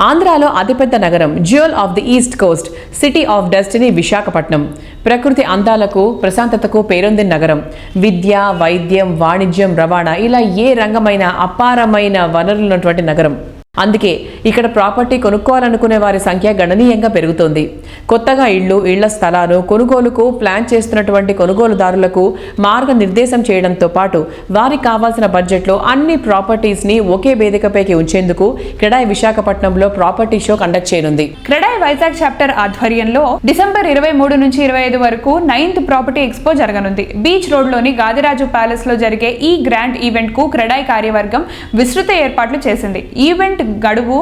ఆంధ్రాలో అతిపెద్ద నగరం, jewel of the east coast, city of destiny Visakhapatnam. ప్రకృతి అందాలకు, ప్రశాంతతకు పేరొందిన నగరం. విద్య, వైద్యం, వాణిజ్యం, రవాణా ఇలా ఏ రంగమైన అపారమైన వనరులున్నటువంటి నగరం. అందుకే ఇక్కడ ప్రాపర్టీ కొనుక్కోవాలనుకునే వారి సంఖ్య గణనీయంగా పెరుగుతోంది. కొత్తగా ఇళ్ల స్థలాలు కొనుగోలుకు ప్లాన్ చేస్తున్నటువంటి కొనుగోలుదారులకు మార్గనిర్దేశం చేయడంతో పాటు వారికి కావాల్సిన బడ్జెట్లో అన్ని ప్రాపర్టీస్ని ఒకే వేదికపైకి ఉంచేందుకు క్రెడాయ్ విశాఖపట్నంలో ప్రాపర్టీ షో కండక్ట్ చేయనుంది. క్రెడాయ్ వైజాగ్ చాప్టర్ ఆధ్వర్యంలో డిసెంబర్ 23 నుంచి 25 వరకు 9th ప్రాపర్టీ ఎక్స్పో జరగనుంది. బీచ్ రోడ్లోని గాదిరాజు ప్యాలెస్ లో జరిగే ఈ గ్రాండ్ ఈవెంట్ కు క్రెడాయ్ కార్యవర్గం విస్తృత ఏర్పాట్లు చేసింది. ఈవెంట్ గడువు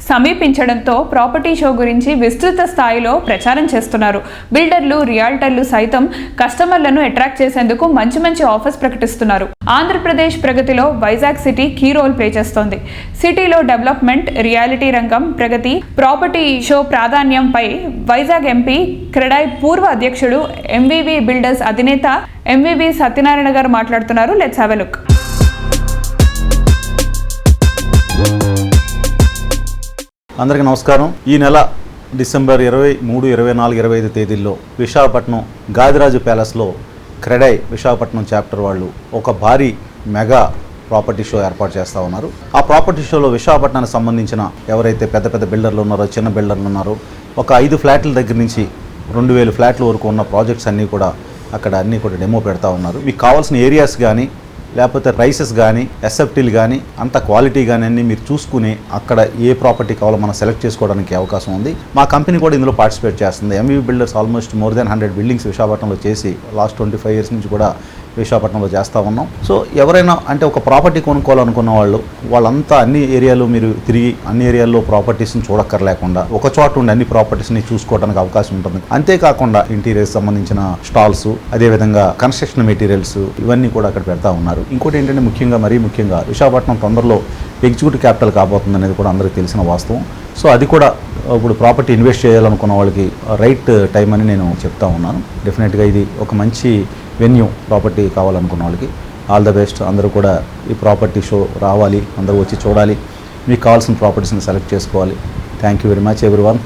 సమీపించడంతో ప్రాపర్టీ షో గురించి విస్తృత స్థాయిలో ప్రచారం చేస్తున్నారు. బిల్డర్లు, రియాల్టర్లు సైతం కస్టమర్లను అట్రాక్ట్ చేసేందుకు మంచి ఆఫర్స్ ప్రకటిస్తున్నారు. ఆంధ్రప్రదేశ్ ప్రగతిలో Vizag city key role play చేస్తోంది. సిటీలో డెవలప్మెంట్, రియాలిటీ రంగం ప్రగతి, ప్రాపర్టీ షో ప్రాధాన్యంపై వైజాగ్ ఎంపీ, క్రెడాయ్ పూర్వ అధ్యక్షుడు, ఎంవివి బిల్డర్స్ అధినేత ఎంవివి సత్యనారాయణ గారు మాట్లాడుతున్నారు. Let's have a look. అందరికీ నమస్కారం. ఈ నెల డిసెంబర్ 23, 24, 25 తేదీల్లో విశాఖపట్నం గాదిరాజు ప్యాలెస్లో క్రెడాయ్ విశాఖపట్నం చాప్టర్ వాళ్ళు ఒక భారీ మెగా ప్రాపర్టీ షో ఏర్పాటు చేస్తూ ఉన్నారు. ఆ ప్రాపర్టీ షోలో విశాఖపట్నానికి సంబంధించిన ఎవరైతే పెద్ద బిల్డర్లు ఉన్నారో, చిన్న బిల్డర్లు ఉన్నారో, ఒక 5 ఫ్లాట్ల దగ్గర నుంచి 2000 ఫ్లాట్ల వరకు ఉన్న ప్రాజెక్ట్స్ అన్నీ కూడా డెమో పెడతా ఉన్నారు. మీకు కావాల్సిన ఏరియాస్ కానీ, లేకపోతే ప్రైసెస్ కానీ, ఎస్ఎఫ్టీలు కానీ, అంత క్వాలిటీ కానీ అన్నీ మీరు చూసుకుని అక్కడ ఏ ప్రాపర్టీ కావాలో మనం సెలెక్ట్ చేసుకోవడానికి అవకాశం ఉంది. మా కంపెనీ కూడా ఇందులో పార్టిసిపేట్ చేస్తుంది. MVV builders almost more than 100 buildings విశాఖపట్నంలో చేసి లాస్ట్ 25 years నుంచి కూడా విశాఖపట్నంలో చేస్తూ ఉన్నాం. సో ఎవరైనా అంటే ఒక ప్రాపర్టీ కొనుక్కోవాలనుకున్న వాళ్ళంతా అన్ని ఏరియాలో మీరు తిరిగి అన్ని ఏరియాల్లో ప్రాపర్టీస్ని చూడక్కర్లేకుండా ఒక చోట ఉండి అన్ని ప్రాపర్టీస్ని చూసుకోవడానికి అవకాశం ఉంటుంది. అంతేకాకుండా ఇంటీరియర్స్ సంబంధించిన స్టాల్స్, అదేవిధంగా కన్స్ట్రక్షన్ మెటీరియల్స్ ఇవన్నీ కూడా అక్కడ పెడతా ఉన్నారు. ఇంకోటి ఏంటంటే మరీ ముఖ్యంగా విశాఖపట్నం తొందరలో ఎగ్జిక్యూటివ్ క్యాపిటల్ కాబోతుంది అనేది కూడా అందరికీ తెలిసిన వాస్తవం. సో అది కూడా ఇప్పుడు ప్రాపర్టీ ఇన్వెస్ట్ చేయాలనుకున్న వాళ్ళకి రైట్ టైం అని నేను చెప్తా ఉన్నాను. డెఫినెట్గా ఇది ఒక మంచి వెన్యూ ప్రాపర్టీ కావాలనుకున్న వాళ్ళకి. All the best. అందరూ కూడా ఈ ప్రాపర్టీ షో రావాలి, అందరూ వచ్చి చూడాలి, మీకు కావాల్సిన ప్రాపర్టీస్ని సెలెక్ట్ చేసుకోవాలి. Thank you very much everyone.